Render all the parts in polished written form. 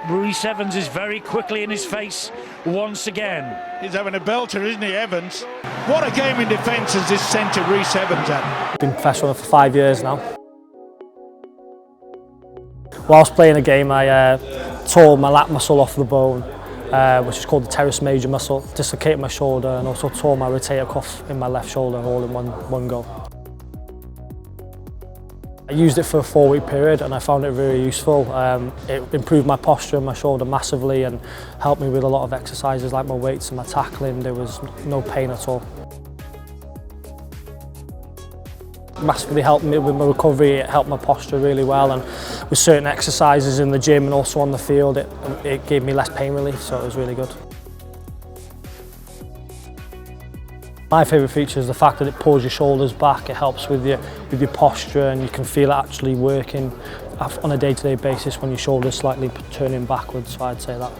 Rhys Evans is very quickly in his face once again. He's having a belter, isn't he, Evans? What a game in defence has this centre Rhys Evans had. I've been professional for 5 years now. Whilst playing a game, I tore my lat muscle off the bone, which is called the teres major muscle, dislocated my shoulder and also tore my rotator cuff in my left shoulder all in one go. I used it for a 4-week period and I found it very useful. It improved my posture and my shoulder massively and helped me with a lot of exercises like my weights and my tackling. There was no pain at all. Massively helped me with my recovery. It helped my posture really well, and with certain exercises in the gym and also on the field it gave me less pain relief, so it was really good. My favourite feature is the fact that it pulls your shoulders back. It helps with your posture and you can feel it actually working on a day-to-day basis when your shoulder's slightly turning backwards, so I'd say that.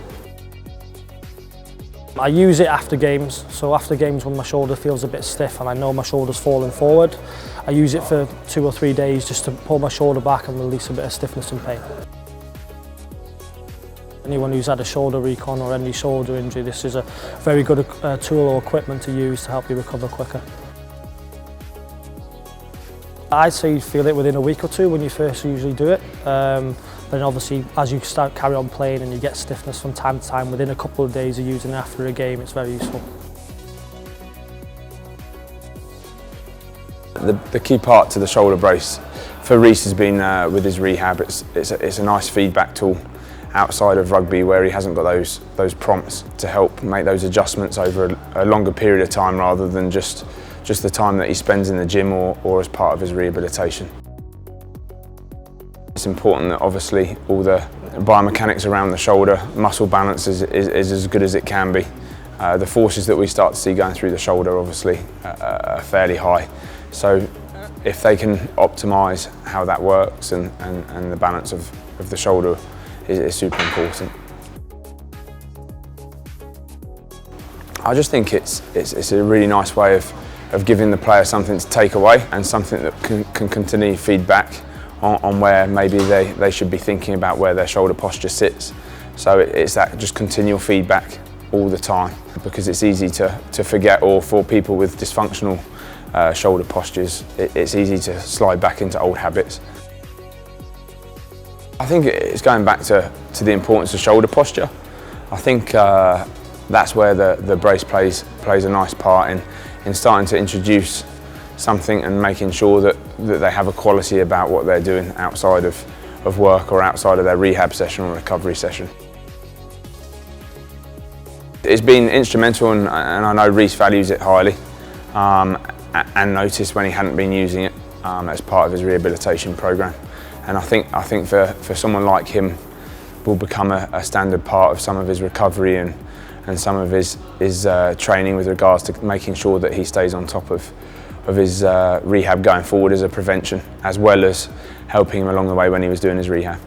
I use it after games, so after games when my shoulder feels a bit stiff and I know my shoulder's falling forward, I use it for 2 or 3 days just to pull my shoulder back and release a bit of stiffness and pain. Anyone who's had a shoulder recon or any shoulder injury, this is a very good tool or equipment to use to help you recover quicker. I'd say you feel it within a week or two when you first usually do it. Then obviously as you carry on playing and you get stiffness from time to time, within a couple of days of using it after a game, it's very useful. The key part to the shoulder brace for Rhys has been with his rehab. It's a nice feedback tool outside of rugby where he hasn't got those prompts to help make those adjustments over a longer period of time rather than just the time that he spends in the gym or as part of his rehabilitation. It's important that obviously all the biomechanics around the shoulder, muscle balance is as good as it can be. The forces that we start to see going through the shoulder obviously are fairly high. So if they can optimise how that works and the balance of the shoulder is super important. I just think it's a really nice way of giving the player something to take away and something that can continue feedback on where maybe they should be thinking about where their shoulder posture sits. So it's that just continual feedback all the time, because it's easy to forget, or for people with dysfunctional shoulder postures, it's easy to slide back into old habits. I think it's going back to the importance of shoulder posture. I think that's where the brace plays a nice part in starting to introduce something and making sure that they have a quality about what they're doing outside of work or outside of their rehab session or recovery session. It's been instrumental, and I know Rhys values it highly and noticed when he hadn't been using it as part of his rehabilitation programme. And I think for someone like him will become a standard part of some of his recovery and some of his training with regards to making sure that he stays on top of his rehab going forward as a prevention, as well as helping him along the way when he was doing his rehab.